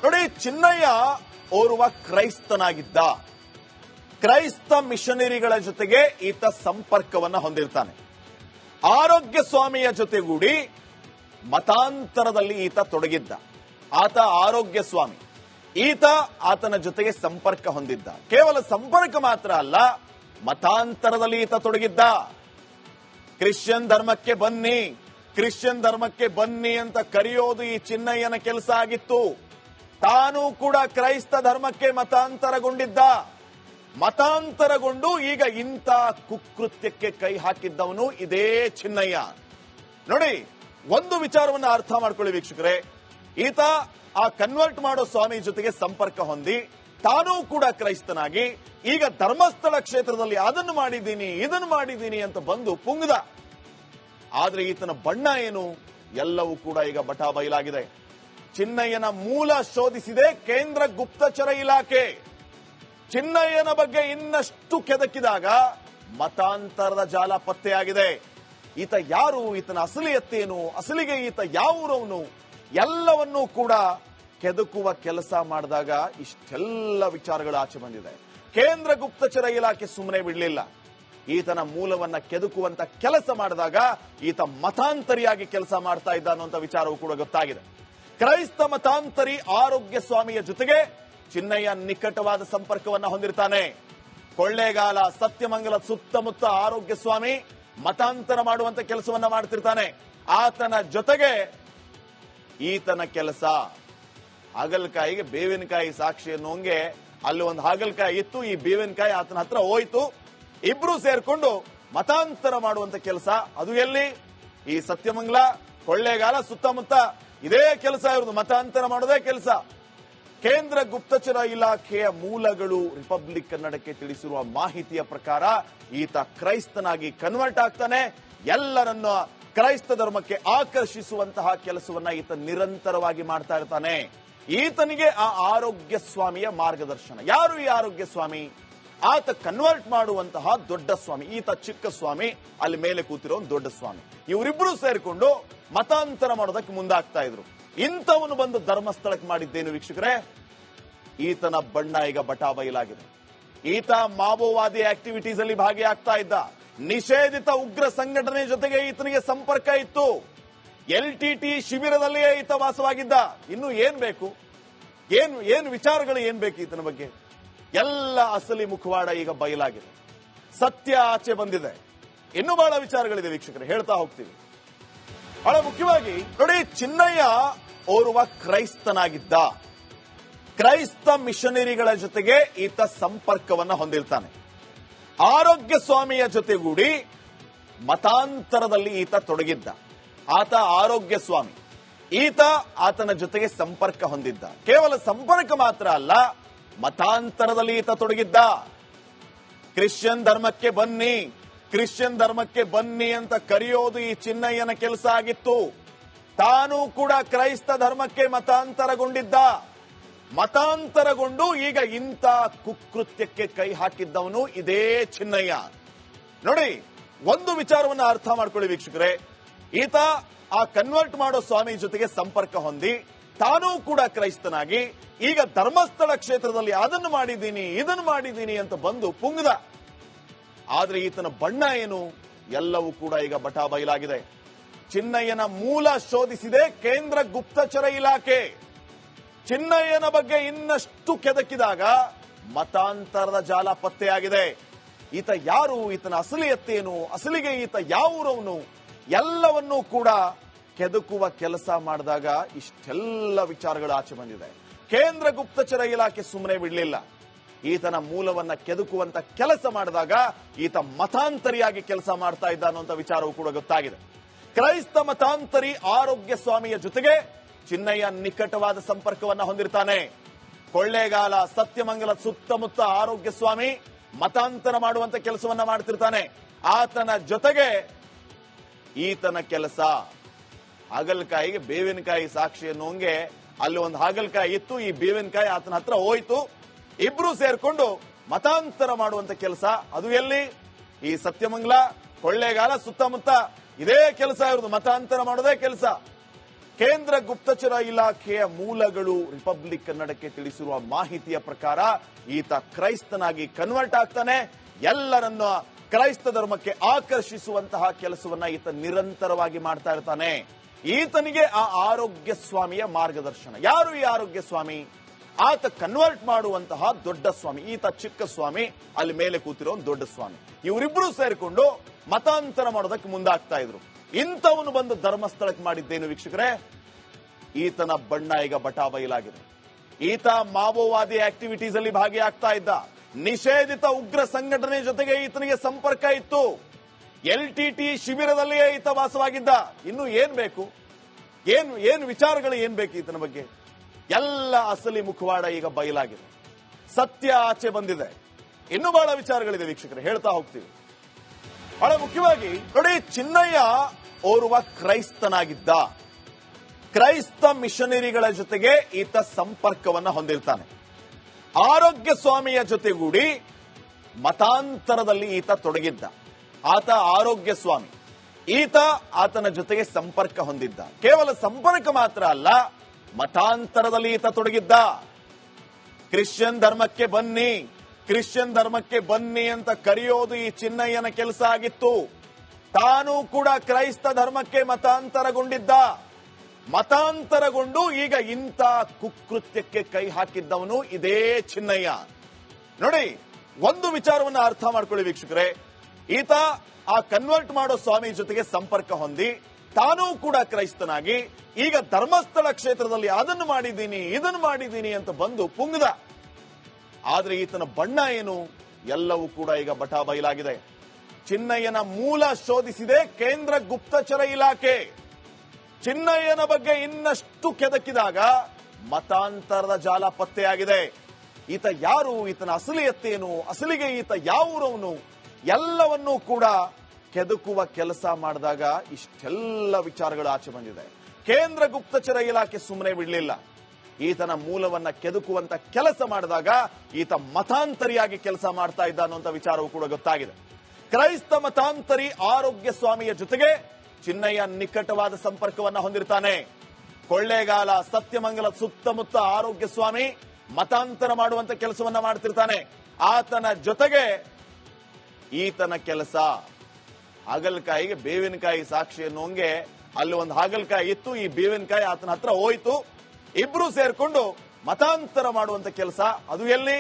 ನೋಡಿ, ಚಿನ್ನಯ್ಯ ಓರ್ವ ಕ್ರೈಸ್ತನಾಗಿದ್ದ. ಕ್ರೈಸ್ತ ಮಿಷನರಿಗಳ ಜೊತೆಗೆ ಈತ ಸಂಪರ್ಕವನ್ನ ಹೊಂದಿರ್ತಾನೆ. ಆರೋಗ್ಯ ಸ್ವಾಮಿಯ ಜೊತೆಗೂಡಿ ಮತಾಂತರದಲ್ಲಿ ಈತ ತೊಡಗಿದ್ದ. ಆತ ಆರೋಗ್ಯ ಸ್ವಾಮಿ. ಈತ ಆತನ ಜೊತೆಗೆ ಸಂಪರ್ಕ ಹೊಂದಿದ್ದ. ಕೇವಲ ಸಂಪರ್ಕ ಮಾತ್ರ ಅಲ್ಲ, ಮತಾಂತರದಲ್ಲಿ ಈತ ತೊಡಗಿದ್ದ. ಕ್ರಿಶ್ಚಿಯನ್ ಧರ್ಮಕ್ಕೆ ಬನ್ನಿ, ಕ್ರಿಶ್ಚಿಯನ್ ಧರ್ಮಕ್ಕೆ ಬನ್ನಿ ಅಂತ ಕರೆಯೋದು ಈ ಚಿನ್ನಯ್ಯನ ಕೆಲಸ ಆಗಿತ್ತು. ತಾನು ಕೂಡ ಕ್ರೈಸ್ತ ಧರ್ಮಕ್ಕೆ ಮತಾಂತರಗೊಂಡಿದ್ದ. ಮತಾಂತರಗೊಂಡು ಈಗ ಇಂಥ ಕುಕೃತ್ಯಕ್ಕೆ ಕೈ ಹಾಕಿದ್ದವನು ಇದೇ ಚಿನ್ನಯ್ಯ. ನೋಡಿ, ಒಂದು ವಿಚಾರವನ್ನು ಅರ್ಥ ಮಾಡ್ಕೊಳ್ಳಿ ವೀಕ್ಷಕರೇ. ಈತ ಆ ಕನ್ವರ್ಟ್ ಮಾಡೋ ಸ್ವಾಮಿ ಜೊತೆಗೆ ಸಂಪರ್ಕ ಹೊಂದಿ ತಾನೂ ಕೂಡ ಕ್ರೈಸ್ತನಾಗಿ ಈಗ ಧರ್ಮಸ್ಥಳ ಕ್ಷೇತ್ರದಲ್ಲಿ ಅದನ್ನು ಮಾಡಿದ್ದೀನಿ ಇದನ್ನು ಮಾಡಿದ್ದೀನಿ ಅಂತ ಬಂದು ಪುಂಗದ. ಆದ್ರೆ ಈತನ ಬಣ್ಣ ಏನು ಎಲ್ಲವೂ ಕೂಡ ಈಗ ಬಟಾ ಬಯಲಾಗಿದೆ. ಚಿನ್ನಯ್ಯನ ಮೂಲ ಶೋಧಿಸಿದೆ ಕೇಂದ್ರ ಗುಪ್ತಚರ ಇಲಾಖೆ. ಚಿನ್ನಯ್ಯನ ಬಗ್ಗೆ ಇನ್ನಷ್ಟು ಕೆದಕಿದಾಗ ಮತಾಂತರದ ಜಾಲ ಪತ್ತೆಯಾಗಿದೆ. ಈತ ಯಾರು, ಈತನ ಅಸಲಿಯತ್ತೇನು, ಅಸಲಿಗೆ ಈತ ಯಾವೂರವನು, ಎಲ್ಲವನ್ನೂ ಕೂಡ ಕೆದಕುವ ಕೆಲಸ ಮಾಡಿದಾಗ ಇಷ್ಟೆಲ್ಲ ವಿಚಾರಗಳು ಆಚೆ ಬಂದಿದೆ. ಕೇಂದ್ರ ಗುಪ್ತಚರ ಇಲಾಖೆ ಸುಮ್ಮನೆ ಬಿಡಲಿಲ್ಲ. ಈತನ ಮೂಲವನ್ನ ಕೆದಕುವಂತ ಕೆಲಸ ಮಾಡಿದಾಗ ಈತ ಮತಾಂತರಿಯಾಗಿ ಕೆಲಸ ಮಾಡ್ತಾ ಇದ್ದ ಅನ್ನುವಂಥ ವಿಚಾರವೂ ಕೂಡ ಗೊತ್ತಾಗಿದೆ. ಕ್ರೈಸ್ತ ಮತಾಂತರಿ ಆರೋಗ್ಯ ಸ್ವಾಮಿಯ ಜೊತೆಗೆ ಚಿನ್ನಯ್ಯ ನಿಕಟವಾದ ಸಂಪರ್ಕವನ್ನ ಹೊಂದಿರ್ತಾನೆ. ಕೊಳ್ಳೇಗಾಲ, ಸತ್ಯಮಂಗಲ ಸುತ್ತಮುತ್ತ ಆರೋಗ್ಯ ಸ್ವಾಮಿ ಮತಾಂತರ ಮಾಡುವಂತ ಕೆಲಸವನ್ನ ಮಾಡ್ತಿರ್ತಾನೆ. ಆತನ ಜೊತೆಗೆ ಈತನ ಕೆಲಸ. ಹಾಗಲಕಾಯಿಗೆ ಬೇವಿನಕಾಯಿ ಸಾಕ್ಷಿ ಅನ್ನೋಂಗೆ ಅಲ್ಲಿ ಒಂದು ಹಾಗಲಕಾಯಿ ಇತ್ತು, ಈ ಬೇವಿನಕಾಯಿ ಆತನ ಹತ್ರ ಹೋಯ್ತು. ಇಬ್ರು ಸೇರ್ಕೊಂಡು ಮತಾಂತರ ಮಾಡುವಂತ ಕೆಲಸ. ಅದು ಎಲ್ಲಿ? ಈ ಸತ್ಯಮಂಗಲ, ಕೊಳ್ಳೇಗಾಲ ಸುತ್ತಮುತ್ತ ಇದೇ ಕೆಲಸ ಇರೋದು, ಮತಾಂತರ ಮಾಡೋದೇ ಕೆಲಸ. ಕೇಂದ್ರ ಗುಪ್ತಚರ ಇಲಾಖೆಯ ಮೂಲಗಳು ರಿಪಬ್ಲಿಕ್ ಕನ್ನಡಕ್ಕೆ ತಿಳಿಸಿರುವ ಮಾಹಿತಿಯ ಪ್ರಕಾರ ಈತ ಕ್ರೈಸ್ತನಾಗಿ ಕನ್ವರ್ಟ್ ಆಗ್ತಾನೆ. ಎಲ್ಲರನ್ನ ಕ್ರೈಸ್ತ ಧರ್ಮಕ್ಕೆ ಆಕರ್ಷಿಸುವಂತಹ ಕೆಲಸವನ್ನ ಈತ ನಿರಂತರವಾಗಿ ಮಾಡ್ತಾ ಇರ್ತಾನೆ. ಈತನಿಗೆ ಆ ಆರೋಗ್ಯ ಸ್ವಾಮಿಯ ಮಾರ್ಗದರ್ಶನ. ಯಾರು ಈ ಆರೋಗ್ಯ ಸ್ವಾಮಿ? ಆತ ಕನ್ವರ್ಟ್ ಮಾಡುವಂತಹ ದೊಡ್ಡ ಸ್ವಾಮಿ. ಈತ ಚಿಕ್ಕ ಸ್ವಾಮಿ, ಅಲ್ಲಿ ಮೇಲೆ ಕೂತಿರೋ ದೊಡ್ಡ ಸ್ವಾಮಿ. ಇವರಿಬ್ರು ಸೇರಿಕೊಂಡು ಮತಾಂತರ ಮಾಡೋದಕ್ಕೆ ಮುಂದಾಗ್ತಾ ಇದ್ರು. ಇಂಥವನು ಬಂದು ಧರ್ಮಸ್ಥಳಕ್ಕೆ ಮಾಡಿದ್ದೇನು ವೀಕ್ಷಕರೇ? ಈತನ ಬಣ್ಣ ಈಗ ಬಟಾ ಬಯಲಾಗಿದೆ. ಈತ ಮಾವೋವಾದಿ ಆಕ್ಟಿವಿಟೀಸ್ ಅಲ್ಲಿ ಭಾಗಿಯಾಗ್ತಾ ಇದ್ದ. ನಿಷೇಧಿತ ಉಗ್ರ ಸಂಘಟನೆ ಜೊತೆಗೆ ಈತನಿಗೆ ಸಂಪರ್ಕ ಇತ್ತು. LTT ಶಿಬಿರದಲ್ಲಿಯೇ ಈತ ವಾಸವಾಗಿದ್ದ. ಇನ್ನು ಏನ್ ಬೇಕು? ಏನು ವಿಚಾರಗಳು ಏನ್ ಬೇಕು ಈತನ ಬಗ್ಗೆ? ಎಲ್ಲ ಅಸಲಿ ಮುಖವಾಡ ಈಗ ಬಯಲಾಗಿದೆ. ಸತ್ಯ ಆಚೆ ಬಂದಿದೆ. ಇನ್ನೂ ಬಹಳ ವಿಚಾರಗಳಿದೆ ವೀಕ್ಷಕರೇ, ಹೇಳ್ತಾ ಹೋಗ್ತೀವಿ. ಬಹಳ ಮುಖ್ಯವಾಗಿ ನೋಡಿ, ಚಿನ್ನಯ್ಯ ಓರ್ವ ಕ್ರೈಸ್ತನಾಗಿದ್ದ. ಕ್ರೈಸ್ತ ಮಿಷನರಿಗಳ ಜೊತೆಗೆ ಈತ ಸಂಪರ್ಕವನ್ನ ಹೊಂದಿರ್ತಾನೆ. ಆರೋಗ್ಯ ಸ್ವಾಮಿಯ ಜೊತೆಗೂಡಿ ಮತಾಂತರದಲ್ಲಿ ಈತ ತೊಡಗಿದ್ದ. ಆತ ಆರೋಗ್ಯ ಸ್ವಾಮಿ. ಈತ ಆತನ ಜೊತೆಗೆ ಸಂಪರ್ಕ ಹೊಂದಿದ್ದ. ಕೇವಲ ಸಂಪರ್ಕ ಮಾತ್ರ ಅಲ್ಲ, ಮತಾಂತರದಲ್ಲಿ ಈತ ತೊಡಗಿದ್ದ. ಕ್ರಿಶ್ಚಿಯನ್ ಧರ್ಮಕ್ಕೆ ಬನ್ನಿ, ಕ್ರಿಶ್ಚಿಯನ್ ಧರ್ಮಕ್ಕೆ ಬನ್ನಿ ಅಂತ ಕರೆಯೋದು ಈ ಚಿನ್ನಯ್ಯನ ಕೆಲಸ ಆಗಿತ್ತು. ತಾನು ಕೂಡ ಕ್ರೈಸ್ತ ಧರ್ಮಕ್ಕೆ ಮತಾಂತರಗೊಂಡಿದ್ದ. ಮತಾಂತರಗೊಂಡು ಈಗ ಇಂಥ ಕುಕೃತ್ಯಕ್ಕೆ ಕೈ ಹಾಕಿದ್ದವನು ಇದೇ ಚಿನ್ನಯ್ಯ. ನೋಡಿ, ಒಂದು ವಿಚಾರವನ್ನ ಅರ್ಥ ಮಾಡ್ಕೊಳ್ಳಿ ವೀಕ್ಷಕರೇ. ಈತ ಆ ಕನ್ವರ್ಟ್ ಮಾಡೋ ಸ್ವಾಮಿ ಜೊತೆಗೆ ಸಂಪರ್ಕ ಹೊಂದಿ ತಾನೂ ಕೂಡ ಕ್ರೈಸ್ತನಾಗಿ ಈಗ ಧರ್ಮಸ್ಥಳ ಕ್ಷೇತ್ರದಲ್ಲಿ ಅದನ್ನು ಮಾಡಿದ್ದೀನಿ ಇದನ್ನು ಮಾಡಿದ್ದೀನಿ ಅಂತ ಬಂದು ಪುಂಗದ. ಆದ್ರೆ ಈತನ ಬಣ್ಣ ಏನು ಎಲ್ಲವೂ ಕೂಡ ಈಗ ಬಟಾ ಬಯಲಾಗಿದೆ. ಚಿನ್ನಯ್ಯನ ಮೂಲ ಶೋಧಿಸಿದೆ ಕೇಂದ್ರ ಗುಪ್ತಚರ ಇಲಾಖೆ. ಚಿನ್ನಯ್ಯನ ಬಗ್ಗೆ ಇನ್ನಷ್ಟು ಕೆದಕಿದಾಗ ಮತಾಂತರದ ಜಾಲ ಪತ್ತೆಯಾಗಿದೆ. ಈತ ಯಾರು, ಈತನ ಅಸಲಿಯತ್ತೇನು, ಅಸಲಿಗೆ ಈತ ಯಾವೂರವನು, ಎಲ್ಲವನ್ನೂ ಕೂಡ ಕೆದಕುವ ಕೆಲಸ ಮಾಡಿದಾಗ ಇಷ್ಟೆಲ್ಲ ವಿಚಾರಗಳು ಆಚೆ ಬಂದಿದೆ. ಕೇಂದ್ರ ಗುಪ್ತಚರ ಇಲಾಖೆ ಸುಮ್ಮನೆ ಬಿಡಲಿಲ್ಲ. ಈತನ ಮೂಲವನ್ನ ಕೆದಕುವಂತ ಕೆಲಸ ಮಾಡಿದಾಗ ಈತ ಮತಾಂತರಿಯಾಗಿ ಕೆಲಸ ಮಾಡ್ತಾ ಇದ್ದ ಅನ್ನುವಂಥ ವಿಚಾರವೂ ಕೂಡ ಗೊತ್ತಾಗಿದೆ. ಕ್ರೈಸ್ತ ಮತಾಂತರಿ ಆರೋಗ್ಯ ಸ್ವಾಮಿಯ ಜೊತೆಗೆ ಚಿನ್ನಯ್ಯ ನಿಕಟವಾದ ಸಂಪರ್ಕವನ್ನ ಹೊಂದಿರ್ತಾನೆ. ಕೊಳ್ಳೇಗಾಲ, ಸತ್ಯಮಂಗಲ ಸುತ್ತಮುತ್ತ ಆರೋಗ್ಯ ಸ್ವಾಮಿ ಮತಾಂತರ ಮಾಡುವಂತ ಕೆಲಸವನ್ನ ಮಾಡ್ತಿರ್ತಾನೆ. ಆತನ ಜೊತೆಗೆ ಈತನ ಕೆಲಸ. ಹಾಗಲಕಾಯಿಗೆ ಬೇವಿನಕಾಯಿ ಸಾಕ್ಷಿ ಅನ್ನೋಂಗೆ ಅಲ್ಲಿ ಒಂದು ಹಾಗಲಕಾಯಿ ಇತ್ತು, ಈ ಬೇವಿನಕಾಯಿ ಆತನ ಹತ್ರ ಹೋಯ್ತು. ಇಬ್ರು ಸೇರ್ಕೊಂಡು ಮತಾಂತರ ಮಾಡುವಂತ ಕೆಲಸ. ಅದು ಎಲ್ಲಿ? ಈ ಸತ್ಯಮಂಗಲ, ಕೊಳ್ಳೇಗಾಲ ಸುತ್ತಮುತ್ತ ಇದೇ ಕೆಲಸ ಇರೋದು, ಮತಾಂತರ ಮಾಡೋದೇ ಕೆಲಸ. ಕೇಂದ್ರ ಗುಪ್ತಚರ ಇಲಾಖೆಯ ಮೂಲಗಳು ರಿಪಬ್ಲಿಕ್ ಕನ್ನಡಕ್ಕೆ ತಿಳಿಸಿರುವ ಮಾಹಿತಿಯ ಪ್ರಕಾರ ಈತ ಕ್ರೈಸ್ತನಾಗಿ ಕನ್ವರ್ಟ್ ಆಗ್ತಾನೆ. ಎಲ್ಲರನ್ನ ಕ್ರೈಸ್ತ ಧರ್ಮಕ್ಕೆ ಆಕರ್ಷಿಸುವಂತಹ ಕೆಲಸವನ್ನ ಈತ ನಿರಂತರವಾಗಿ ಮಾಡ್ತಾ ಇರ್ತಾನೆ. ಈತನಿಗೆ ಆ ಆರೋಗ್ಯ ಸ್ವಾಮಿಯ ಮಾರ್ಗದರ್ಶನ. ಯಾರು ಈ ಆರೋಗ್ಯ ಸ್ವಾಮಿ? ಆತ ಕನ್ವರ್ಟ್ ಮಾಡುವಂತಹ ದೊಡ್ಡ ಸ್ವಾಮಿ. ಈತ ಚಿಕ್ಕ ಸ್ವಾಮಿ, ಅಲ್ಲಿ ಮೇಲೆ ಕೂತಿರೋ ಒಂದು ದೊಡ್ಡ ಸ್ವಾಮಿ. ಇವರಿಬ್ರು ಸೇರಿಕೊಂಡು ಮತಾಂತರ ಮಾಡೋದಕ್ಕೆ ಮುಂದಾಗ್ತಾ ಇದ್ರು. ಇಂಥವನು ಬಂದು ಧರ್ಮಸ್ಥಳಕ್ಕೆ ಮಾಡಿದ್ದೇನು ವೀಕ್ಷಕರೇ? ಈತನ ಬಣ್ಣ ಈಗ ಬಟಾ ಬಯಲಾಗಿದೆ. ಈತ ಮಾವೋವಾದಿ ಆಕ್ಟಿವಿಟೀಸ್ ಅಲ್ಲಿ ಭಾಗಿಯಾಗ್ತಾ ಇದ್ದ. ನಿಷೇಧಿತ ಉಗ್ರ ಸಂಘಟನೆ ಜೊತೆಗೆ ಈತನಿಗೆ ಸಂಪರ್ಕ ಇತ್ತು. LTT ಶಿಬಿರದಲ್ಲಿಯೇ ಈತ ವಾಸವಾಗಿದ್ದ. ಇನ್ನು ಏನ್ ಬೇಕು? ಏನು ವಿಚಾರಗಳು ಏನ್ ಬೇಕು ಈತನ ಬಗ್ಗೆ? ಎಲ್ಲ ಅಸಲಿ ಮುಖವಾಡ ಈಗ ಬಯಲಾಗಿದೆ. ಸತ್ಯ ಆಚೆ ಬಂದಿದೆ. ಇನ್ನೂ ಬಹಳ ವಿಚಾರಗಳಿದೆ ವೀಕ್ಷಕರೇ, ಹೇಳ್ತಾ ಹೋಗ್ತೀವಿ. ಬಹಳ ಮುಖ್ಯವಾಗಿ ನೋಡಿ, ಚಿನ್ನಯ್ಯ ಓರ್ವ ಕ್ರೈಸ್ತನಾಗಿದ್ದ. ಕ್ರೈಸ್ತ ಮಿಷನರಿಗಳ ಜೊತೆಗೆ ಈತ ಸಂಪರ್ಕವನ್ನ ಹೊಂದಿರ್ತಾನೆ. ಆರೋಗ್ಯ ಸ್ವಾಮಿಯ ಜೊತೆಗೂಡಿ ಮತಾಂತರದಲ್ಲಿ ಈತ ತೊಡಗಿದ್ದ. ಆತ ಆರೋಗ್ಯ ಸ್ವಾಮಿ. ಈತ ಆತನ ಜೊತೆಗೆ ಸಂಪರ್ಕ ಹೊಂದಿದ್ದ. ಕೇವಲ ಸಂಪರ್ಕ ಮಾತ್ರ ಅಲ್ಲ, ಮತಾಂತರದಲ್ಲಿ ಈತ ತೊಡಗಿದ್ದ. ಕ್ರಿಶ್ಚಿಯನ್ ಧರ್ಮಕ್ಕೆ ಬನ್ನಿ, ಕ್ರಿಶ್ಚಿಯನ್ ಧರ್ಮಕ್ಕೆ ಬನ್ನಿ ಅಂತ ಕರೆಯೋದು ಈ ಚಿನ್ನಯ್ಯನ ಕೆಲಸ ಆಗಿತ್ತು. ತಾನು ಕೂಡ ಕ್ರೈಸ್ತ ಧರ್ಮಕ್ಕೆ ಮತಾಂತರಗೊಂಡಿದ್ದ. ಮತಾಂತರಗೊಂಡು ಈಗ ಇಂಥ ಕುಕೃತ್ಯಕ್ಕೆ ಕೈ ಹಾಕಿದ್ದವನು ಇದೇ ಚಿನ್ನಯ್ಯ. ನೋಡಿ, ಒಂದು ವಿಚಾರವನ್ನ ಅರ್ಥ ಮಾಡ್ಕೊಳ್ಳಿ ವೀಕ್ಷಕರೇ. ಈತ ಆ ಕನ್ವರ್ಟ್ ಮಾಡೋ ಸ್ವಾಮಿ ಜೊತೆಗೆ ಸಂಪರ್ಕ ಹೊಂದಿ ತಾನೂ ಕೂಡ ಕ್ರೈಸ್ತನಾಗಿ ಈಗ ಧರ್ಮಸ್ಥಳ ಕ್ಷೇತ್ರದಲ್ಲಿ ಅದನ್ನು ಮಾಡಿದ್ದೀನಿ ಇದನ್ನು ಮಾಡಿದ್ದೀನಿ ಅಂತ ಬಂದು ಪುಂಗದ. ಆದ್ರೆ ಈತನ ಬಣ್ಣ ಏನು? ಎಲ್ಲವೂ ಕೂಡ ಈಗ ಬಟಾ ಬಯಲಾಗಿದೆ. ಚಿನ್ನಯ್ಯನ ಮೂಲ ಶೋಧಿಸಿದೆ ಕೇಂದ್ರ ಗುಪ್ತಚರ ಇಲಾಖೆ. ಚಿನ್ನಯ್ಯನ ಬಗ್ಗೆ ಇನ್ನಷ್ಟು ಕೆದಕಿದಾಗ ಮತಾಂತರದ ಜಾಲ ಪತ್ತೆಯಾಗಿದೆ. ಈತ ಯಾರು? ಈತನ ಅಸಲಿಯತ್ತೇನು? ಅಸಲಿಗೆ ಈತ ಯಾವೂರವನು? ಎಲ್ಲವನ್ನೂ ಕೂಡ ಕೆದಕುವ ಕೆಲಸ ಮಾಡಿದಾಗ ಇಷ್ಟೆಲ್ಲ ವಿಚಾರಗಳು ಆಚೆ ಬಂದಿದೆ. ಕೇಂದ್ರ ಗುಪ್ತಚರ ಇಲಾಖೆ ಸುಮ್ಮನೆ ಬಿಡಲಿಲ್ಲ. ಈತನ ಮೂಲವನ್ನ ಕೆದಕುವಂತ ಕೆಲಸ ಮಾಡಿದಾಗ ಈತ ಮತಾಂತರಿಯಾಗಿ ಕೆಲಸ ಮಾಡ್ತಾ ಇದ್ದ ಅನ್ನುವಂಥ ವಿಚಾರವೂ ಕೂಡ ಗೊತ್ತಾಗಿದೆ. ಕ್ರೈಸ್ತ ಮತಾಂತರಿ ಆರೋಗ್ಯ ಸ್ವಾಮಿಯ ಜೊತೆಗೆ ಚಿನ್ನಯ್ಯ ನಿಕಟವಾದ ಸಂಪರ್ಕವನ್ನ ಹೊಂದಿರ್ತಾನೆ. ಕೊಳ್ಳೇಗಾಲ, ಸತ್ಯಮಂಗಲ ಸುತ್ತಮುತ್ತ ಆರೋಗ್ಯ ಸ್ವಾಮಿ ಮತಾಂತರ ಮಾಡುವಂತ ಕೆಲಸವನ್ನ ಮಾಡ್ತಿರ್ತಾನೆ. ಆತನ ಜೊತೆಗೆ ಈತನ ಕೆಲಸ ಹಾಗಲಕಾಯಿಗೆ ಬೇವಿನಕಾಯಿ ಸಾಕ್ಷಿ ಅನ್ನೋಂಗೆ ಅಲ್ಲಿ ಒಂದು ಹಾಗಲಕಾಯಿ ಇತ್ತು, ಈ ಬೇವಿನಕಾಯಿ ಆತನ ಹತ್ರ ಹೋಯ್ತು. ಇಬ್ರು ಸೇರ್ಕೊಂಡು ಮತಾಂತರ ಮಾಡುವಂತ ಕೆಲಸ. ಅದು ಎಲ್ಲಿ?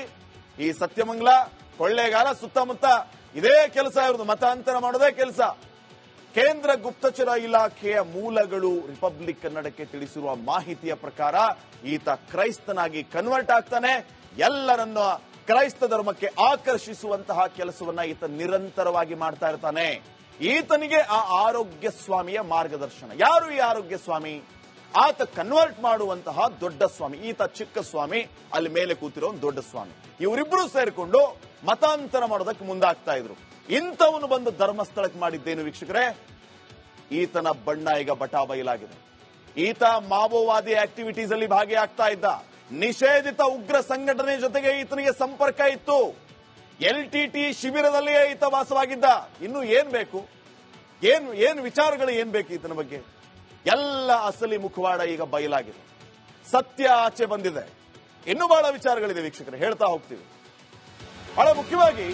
ಈ ಸತ್ಯಮಂಗಲ, ಕೊಳ್ಳೇಗಾಲ ಸುತ್ತಮುತ್ತ ಇದೇ ಕೆಲಸ ಇರೋದು, ಮತಾಂತರ ಮಾಡೋದೇ ಕೆಲಸ. ಕೇಂದ್ರ ಗುಪ್ತಚರ ಇಲಾಖೆಯ ಮೂಲಗಳು ರಿಪಬ್ಲಿಕ್ ಕನ್ನಡಕ್ಕೆ ತಿಳಿಸಿರುವ ಮಾಹಿತಿಯ ಪ್ರಕಾರ ಈತ ಕ್ರೈಸ್ತನಾಗಿ ಕನ್ವರ್ಟ್ ಆಗ್ತಾನೆ. ಎಲ್ಲರನ್ನ ಕ್ರೈಸ್ತ ಧರ್ಮಕ್ಕೆ ಆಕರ್ಷಿಸುವಂತಹ ಕೆಲಸವನ್ನ ಈತ ನಿರಂತರವಾಗಿ ಮಾಡ್ತಾ ಇರ್ತಾನೆ. ಈತನಿಗೆ ಆ ಆರೋಗ್ಯ ಸ್ವಾಮಿಯ ಮಾರ್ಗದರ್ಶನ. ಯಾರು ಈ ಆರೋಗ್ಯ ಸ್ವಾಮಿ? ಆತ ಕನ್ವರ್ಟ್ ಮಾಡುವಂತಹ ದೊಡ್ಡ ಸ್ವಾಮಿ. ಈತ ಚಿಕ್ಕ ಸ್ವಾಮಿ, ಅಲ್ಲಿ ಮೇಲೆ ಕೂತಿರೋ ಒಂದು ದೊಡ್ಡ ಸ್ವಾಮಿ. ಇವರಿಬ್ರು ಸೇರಿಕೊಂಡು ಮತಾಂತರ ಮಾಡೋದಕ್ಕೆ ಮುಂದಾಗ್ತಾ ಇದ್ರು. ಇಂಥವನು ಬಂದು ಧರ್ಮಸ್ಥಳಕ್ಕೆ ಮಾಡಿದ್ದೇನು ವೀಕ್ಷಕರೇ? ಈತನ ಬಣ್ಣ ಈಗ ಬಟಾ ಬಯಲಾಗಿದೆ. ಈತ ಮಾವೋವಾದಿ ಆಕ್ಟಿವಿಟೀಸ್ ಅಲ್ಲಿ ಭಾಗಿಯಾಗ್ತಾ ಇದ್ದ. ನಿಷೇಧಿತ ಉಗ್ರ ಸಂಘಟನೆ ಜೊತೆಗೆ ಈತನಿಗೆ ಸಂಪರ್ಕ ಇತ್ತು. LTT ಶಿಬಿರದಲ್ಲಿಯೇ ಈತ ವಾಸವಾಗಿದ್ದ. ಇನ್ನು ಏನ್ ಬೇಕು? ಏನು ವಿಚಾರಗಳು ಏನ್ ಬೇಕು ಈತನ ಬಗ್ಗೆ? ಎಲ್ಲ ಅಸಲಿ ಮುಖವಾಡ ಈಗ ಬಯಲಾಗಿದೆ. ಸತ್ಯ ಆಚೆ ಬಂದಿದೆ. ಇನ್ನೂ ಬಹಳ ವಿಚಾರಗಳಿದೆ ವೀಕ್ಷಕರೇ, ಹೇಳ್ತಾ ಹೋಗ್ತೀವಿ. ಬಹಳ ಮುಖ್ಯವಾಗಿ